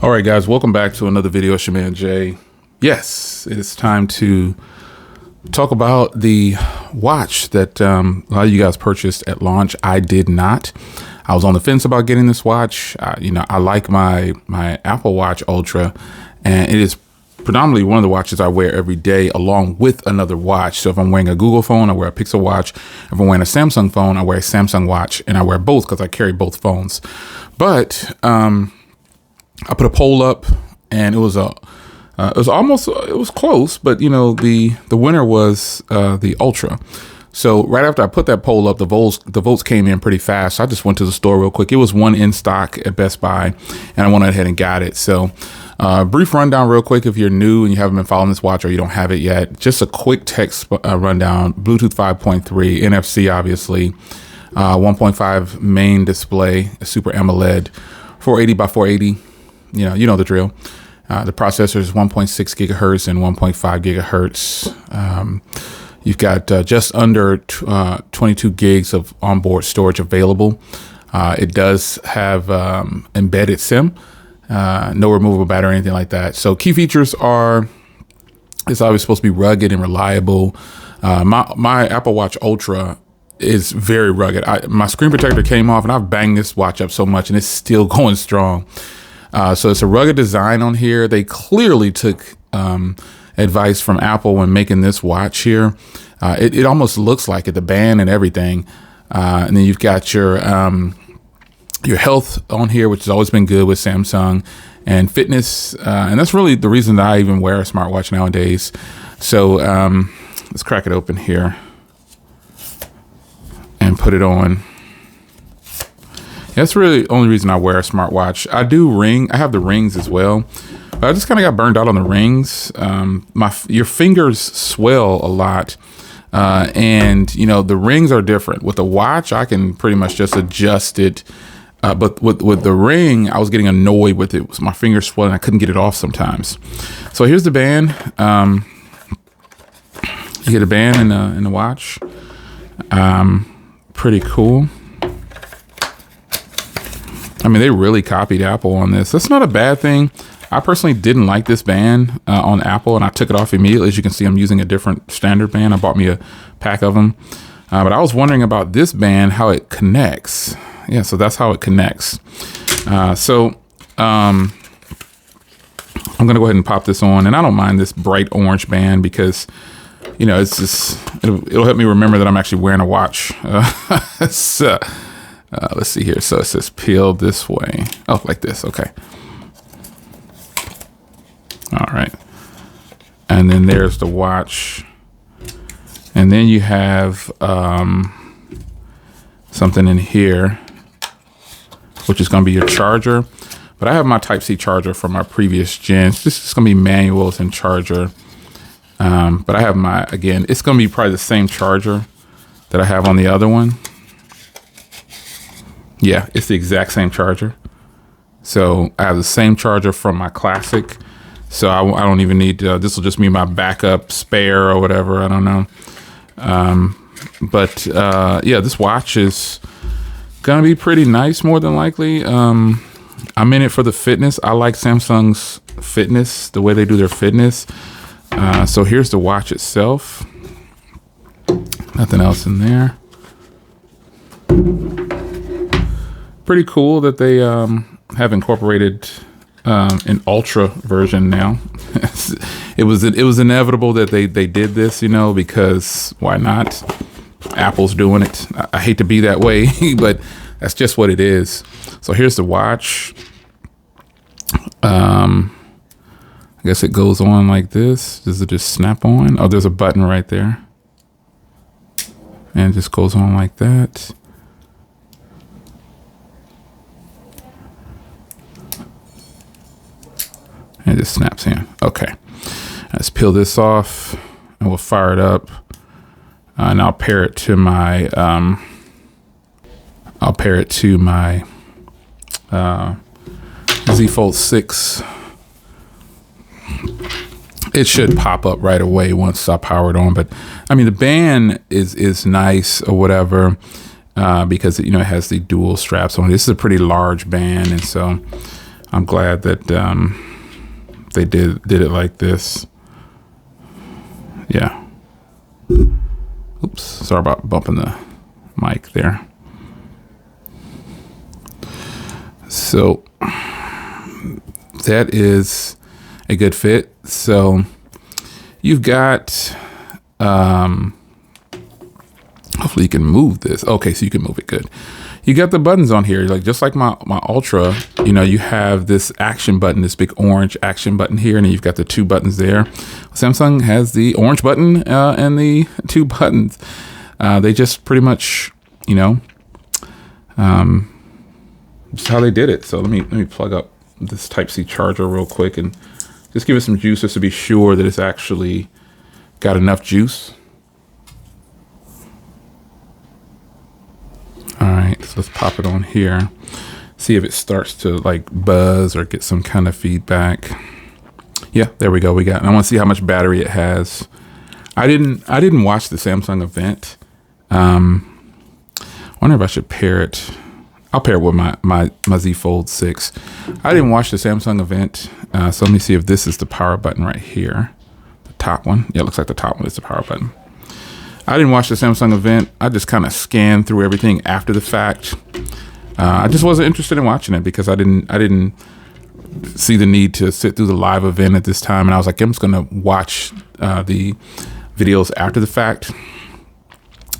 All right, guys, welcome back to another video. It's your man Jay. Yes, it is time to talk about the watch that a lot of you guys purchased at launch. I did not. I was on the fence about getting this watch. I like my Apple Watch Ultra, and it is predominantly one of the watches I wear every day along with another watch. So if I'm wearing a Google phone, I wear a Pixel watch. If I'm wearing a Samsung phone, I wear a Samsung watch, and I wear both because I carry both phones. But I put a poll up, and it was close, but the winner was the Ultra. So right after I put that poll up, the votes came in pretty fast. So I just went to the store real quick. It was one in stock at Best Buy, and I went ahead and got it. So brief rundown real quick if you're new and you haven't been following this watch or you don't have it yet. Just a quick text rundown. Bluetooth 5.3, NFC obviously, 1.5 main display, a Super AMOLED, 480 by 480. You know the drill. The processor is 1.6 gigahertz and 1.5 gigahertz. You've got just under 22 gigs of onboard storage available. It does have embedded SIM, no removable battery or anything like that. So key features are, it's obviously supposed to be rugged and reliable. My Apple Watch Ultra is very rugged. My screen protector came off, and I've banged this watch up so much, and it's still going strong. So it's a rugged design on here. They clearly took advice from Apple when making this watch here. It almost looks like it, the band and everything. And then you've got your health on here, which has always been good with Samsung, and fitness. And that's really the reason that I even wear a smartwatch nowadays. So let's crack it open here and put it on. That's really the only reason I wear a smartwatch. I have the rings as well. But I just kind of got burned out on the rings. Your fingers swell a lot. And the rings are different. With the watch, I can pretty much just adjust it. But with the ring, I was getting annoyed with it. My fingers swelling. I couldn't get it off sometimes. So here's the band. You get a band in the watch. Pretty cool. I mean, they really copied Apple on this. That's not a bad thing. I personally didn't like this band on Apple, and I took it off immediately. As you can see, I'm using a different standard band. I bought me a pack of them. But I was wondering about this band, how it connects. Yeah, so that's how it connects. I'm going to go ahead and pop this on. And I don't mind this bright orange band because, it's just, it'll help me remember that I'm actually wearing a watch. Let's see here. So it says peel this way. Oh, like this. Okay. All right. And then there's the watch. And then you have something in here, which is going to be your charger. But I have my Type-C charger from my previous gens. This is going to be manuals and charger. But I have it's going to be probably the same charger that I have on the other one. Yeah, it's the exact same charger. So I have the same charger from my Classic. So I don't even need, this will just be my backup spare or whatever. I don't know. Yeah, this watch is going to be pretty nice, more than likely. I'm in it for the fitness. I like Samsung's fitness, the way they do their fitness. So here's the watch itself. Nothing else in there. Pretty cool that they have incorporated an Ultra version now. It was inevitable that they did this, because why not? Apple's doing it. I hate to be that way, but that's just what it is. So here's the watch. I guess it goes on like this. Does it just snap on? Oh, there's a button right there. And it just goes on like that. And it just snaps in. Okay. Let's peel this off and we'll fire it up. And I'll pair it to my Z Fold 6. It should pop up right away once I power it on. But I mean, the band is nice or whatever, because it has the dual straps on it. This is a pretty large band, and so I'm glad that they did it like this. Yeah. Oops, sorry about bumping the mic there. So that is a good fit. So you've got, hopefully you can move this. Okay, so you can move it, good. You got the buttons on here, like just like my Ultra, you know, you have this action button, this big orange action button here, and then you've got the 2 buttons there. Samsung has the orange button and the 2 buttons. They just pretty much, you know, just how they did it. So let me plug up this Type-C charger real quick and just give it some juice just to be sure that it's actually got enough juice. All right, so let's pop it on here. See if it starts to like buzz or get some kind of feedback. Yeah, there we go. I want to see how much battery it has. I didn't watch the Samsung event. I wonder if I should pair it. I'll pair it with my Z Fold 6. I didn't watch the Samsung event, so let me see if this is the power button right here. The top one. Yeah, it looks like the top one is the power button. I didn't watch the Samsung event. I just kind of scanned through everything after the fact. I just wasn't interested in watching it because I didn't see the need to sit through the live event at this time. And I was like, I'm just going to watch the videos after the fact.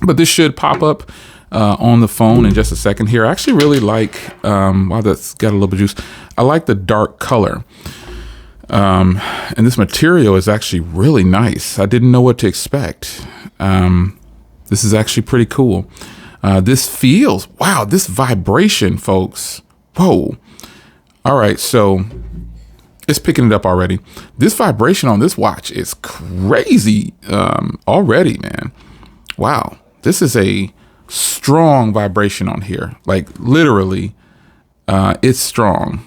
But this should pop up on the phone in just a second here. I actually really like, wow, that's got a little bit of juice. I like the dark color. And this material is actually really nice. I didn't know what to expect. This is actually pretty cool. This feels, wow, this vibration, folks. Whoa. All right, so it's picking it up already. This vibration on this watch is crazy already, man. Wow, this is a strong vibration on here. Like literally, it's strong.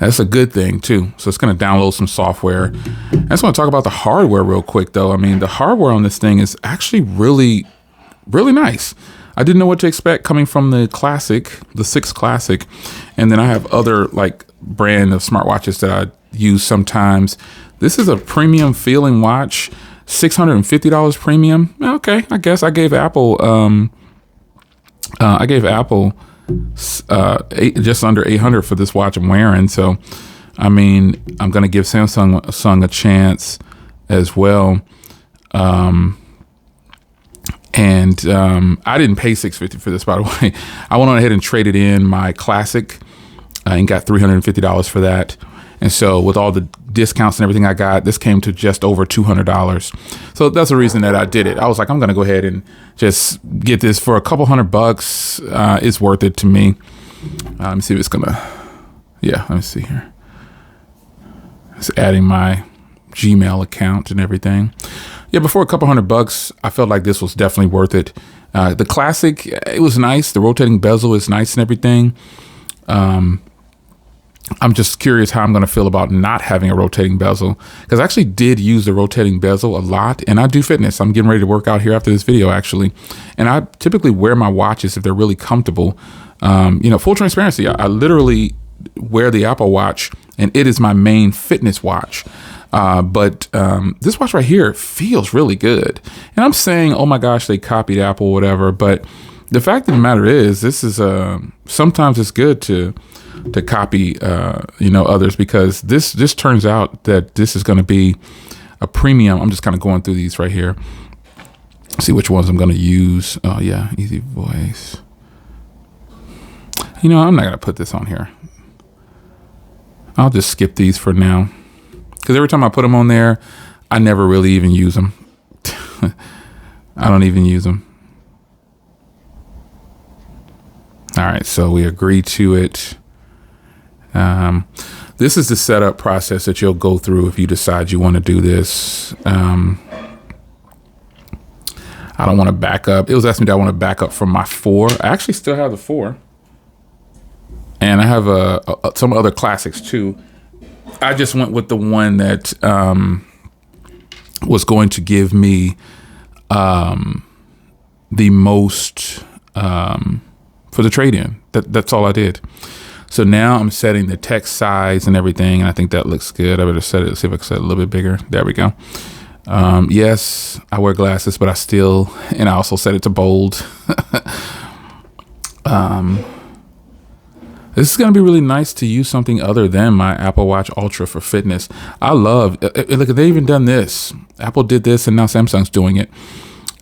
That's a good thing too. So it's going to download some software. I just want to talk about the hardware real quick though. I mean, the hardware on this thing is actually really, really nice. I didn't know what to expect coming from the Classic, the 6 Classic. And then I have other like brand of smartwatches that I use sometimes. This is a premium feeling watch, $650 premium. Okay, I guess I gave Apple, just under 800 for this watch I'm wearing. So, I mean, I'm going to give Samsung a chance as well. I didn't pay $650 for this, by the way. I went on ahead and traded in my Classic and got $350 for that. And so with all the discounts and everything I got, this came to just over $200. So that's the reason that I did it. I was like, I'm going to go ahead and just get this for a couple $100. It's worth it to me. Let me see if it's going to, yeah, let me see here. It's adding my Gmail account and everything. Yeah, before a couple $100, I felt like this was definitely worth it. The Classic, it was nice. The rotating bezel is nice and everything. I'm just curious how I'm going to feel about not having a rotating bezel, because I actually did use the rotating bezel a lot, and I do fitness. I'm getting ready to work out here after this video, actually. And I typically wear my watches if they're really comfortable. Full transparency, I literally wear the Apple Watch, and it is my main fitness watch. But this watch right here feels really good. And I'm saying, oh my gosh, they copied Apple, whatever. But the fact of the matter is, this is sometimes it's good to copy others, because this turns out that this is going to be a premium. I'm just kind of going through these right here, see which ones I'm going to use. Oh yeah, Easy Voice. I'm not going to put this on here. I'll just skip these for now, because every time I put them on there, I never really even use them. I don't even use them. All right, so we agree to it. This is the setup process that you'll go through if you decide you want to do this. I don't want to back up. It was asking me, do I want to back up from my 4? I actually still have the 4. And I have some other classics too. I just went with the one that was going to give me the most for the trade-in. That's all I did. So now I'm setting the text size and everything, and I think that looks good. I better set it, see if I can set it a little bit bigger. There we go. Yes, I wear glasses, but and I also set it to bold. This is going to be really nice to use something other than my Apple Watch Ultra for fitness. I love, look, they even done this. Apple did this, and now Samsung's doing it.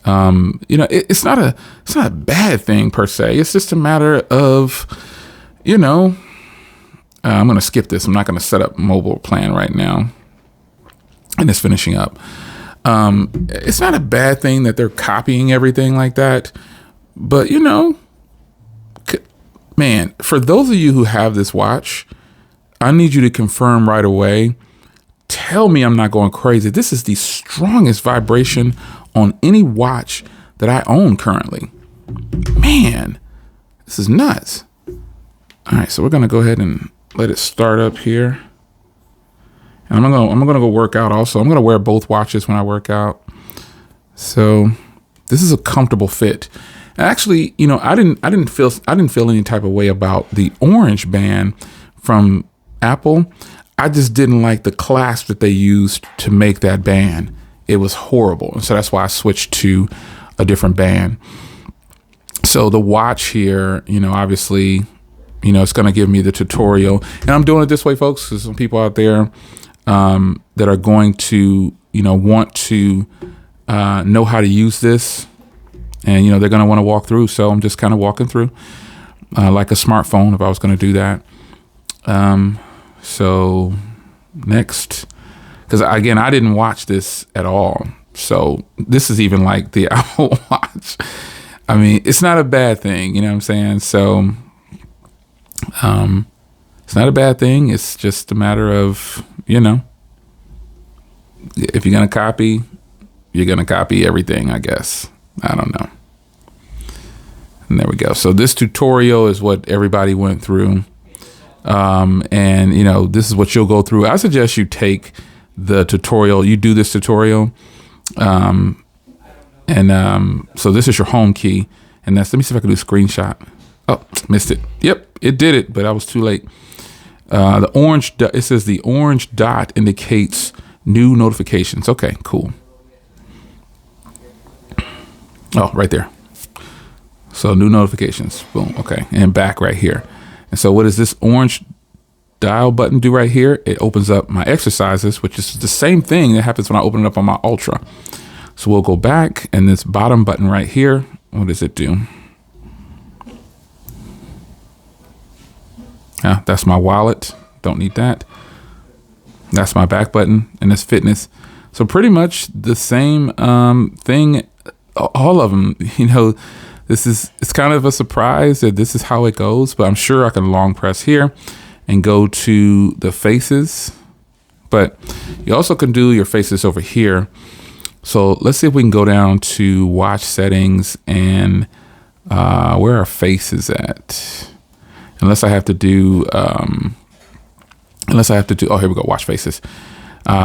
It's not a bad thing per se. It's just a matter of, I'm going to skip this. I'm not going to set up mobile plan right now. And it's finishing up. It's not a bad thing that they're copying everything like that. But, man, for those of you who have this watch, I need you to confirm right away. Tell me I'm not going crazy. This is the strongest vibration on any watch that I own currently. Man, this is nuts. All right, so we're gonna go ahead and let it start up here. And I'm gonna go work out also. I'm gonna wear both watches when I work out. So this is a comfortable fit. And actually, I didn't feel any type of way about the orange band from Apple. I just didn't like the clasp that they used to make that band. It was horrible. And so that's why I switched to a different band. So the watch here, obviously, it's going to give me the tutorial. And I'm doing it this way, folks, because some people out there that are going to, want to know how to use this. And, they're going to want to walk through. So I'm just kind of walking through like a smartphone if I was going to do that. So next, because again, I didn't watch this at all. So this is even like the Apple Watch. I mean, it's not a bad thing. You know what I'm saying? So it's not a bad thing. It's just a matter of, if you're going to copy, you're going to copy everything, I guess. I don't know. And there we go. So this tutorial is what everybody went through. And this is what you'll go through. I suggest you take the tutorial, you do this tutorial. So this is your home key, and let me see if I can do a screenshot. Oh, missed it. Yep, it did it, but I was too late. The orange, it says the orange dot indicates new notifications. Okay, cool. Oh, right there. So new notifications, boom. Okay. And back right here. And so what does this orange dial button do right here? It opens up my exercises, which is the same thing that happens when I open it up on my Ultra. So we'll go back, and this bottom button right here, what does it do? That's my wallet. Don't need that. That's my back button, and it's fitness. So pretty much the same thing, all of them, it's kind of a surprise that this is how it goes, but I'm sure I can long press here and go to the faces, but you also can do your faces over here. So let's see if we can go down to watch settings and where are faces at? Unless I have to do, oh, here we go, watch faces.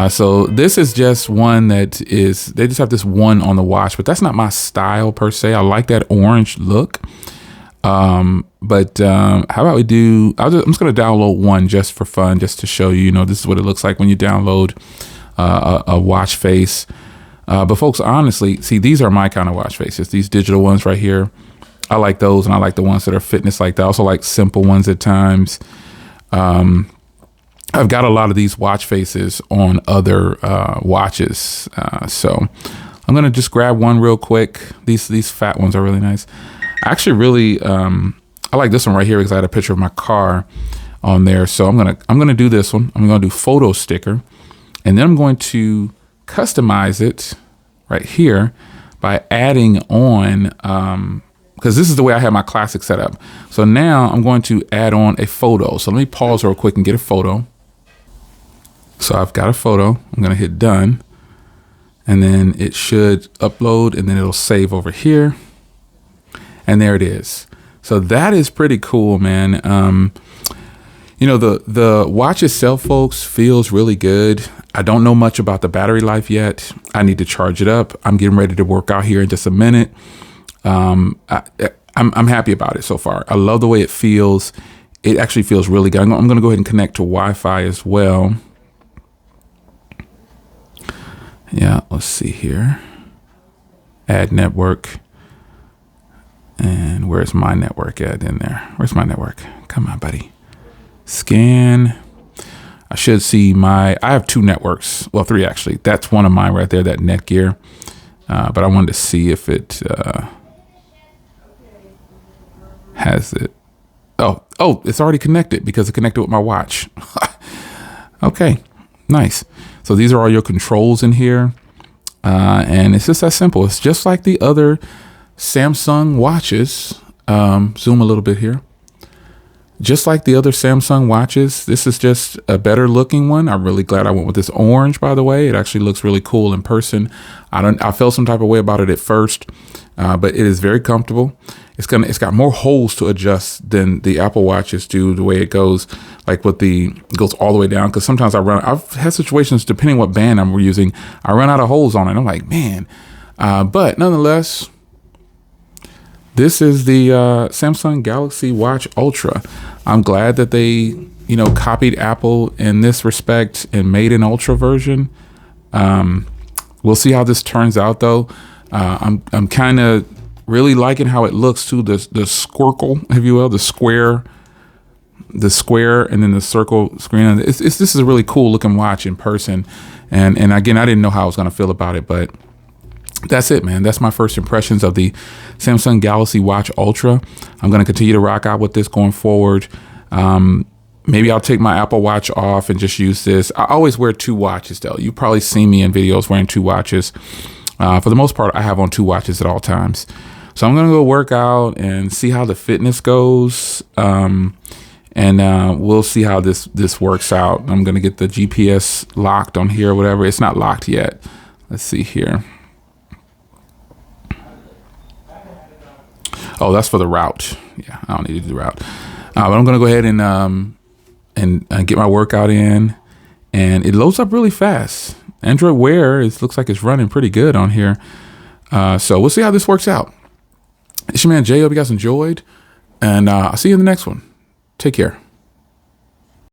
So this is just one they just have this one on the watch, but that's not my style per se. I like that orange look. But how about we do, I'm just going to download one just for fun, just to show you, this is what it looks like when you download a watch face. But folks, honestly, see, these are my kind of watch faces, these digital ones right here. I like those, and I like the ones that are fitness like that. I also like simple ones at times. I've got a lot of these watch faces on other watches. So I'm going to just grab one real quick. These fat ones are really nice. I actually really, I like this one right here because I had a picture of my car on there. So I'm going to do this one. I'm going to do photo sticker, and then I'm going to customize it right here by adding on, because this is the way I have my classic set up. So now I'm going to add on a photo. So let me pause real quick and get a photo. So I've got a photo. I'm going to hit done, and then it should upload, and then it'll save over here. And there it is. So that is pretty cool, man. The watch itself, folks, feels really good. I don't know much about the battery life yet. I need to charge it up. I'm getting ready to work out here in just a minute. I'm happy about it so far. I love the way it feels. it actually feels really good. I'm going to go ahead and connect to Wi-Fi as well. Yeah, let's see here. Add network. And where's my network at in there? Where's my network? Come on, buddy. Scan. I should see I have 2 networks. Well, 3 actually. That's one of mine right there, that Netgear. But I wanted to see if it has it. Oh, it's already connected because it connected with my watch. Okay, nice. So these are all your controls in here. And it's just that simple. It's just like the other Samsung watches. Zoom a little bit here. Just like the other Samsung watches, this is just a better looking one. I'm really glad I went with this orange, by the way. It actually looks really cool in person. I felt some type of way about it at first, but it is very comfortable. It's got more holes to adjust than the Apple Watches do, the way it goes, like goes all the way down. Because sometimes I've had situations, depending what band I'm using, I run out of holes on it. I'm like, man. But nonetheless, this is the Samsung Galaxy Watch Ultra. I'm glad that they, copied Apple in this respect and made an Ultra version. We'll see how this turns out, though. I'm kind of really liking how it looks too. The squircle, if you will, the square, and then the circle screen. This is a really cool looking watch in person. And again, I didn't know how I was going to feel about it, but that's it, man. That's my first impressions of the Samsung Galaxy Watch Ultra. I'm going to continue to rock out with this going forward. Maybe I'll take my Apple Watch off and just use this. I always wear 2 watches, though. You probably see me in videos wearing 2 watches. For the most part, I have on 2 watches at all times. So I'm going to go work out and see how the fitness goes. And we'll see how this works out. I'm going to get the GPS locked on here or whatever. It's not locked yet. Let's see here. Oh, that's for the route. Yeah, I don't need to do the route. But I'm going to go ahead and get my workout in. And it loads up really fast. Android Wear, looks like it's running pretty good on here. So we'll see how this works out. It's your man Jay. Hope you guys enjoyed. And I'll see you in the next one. Take care.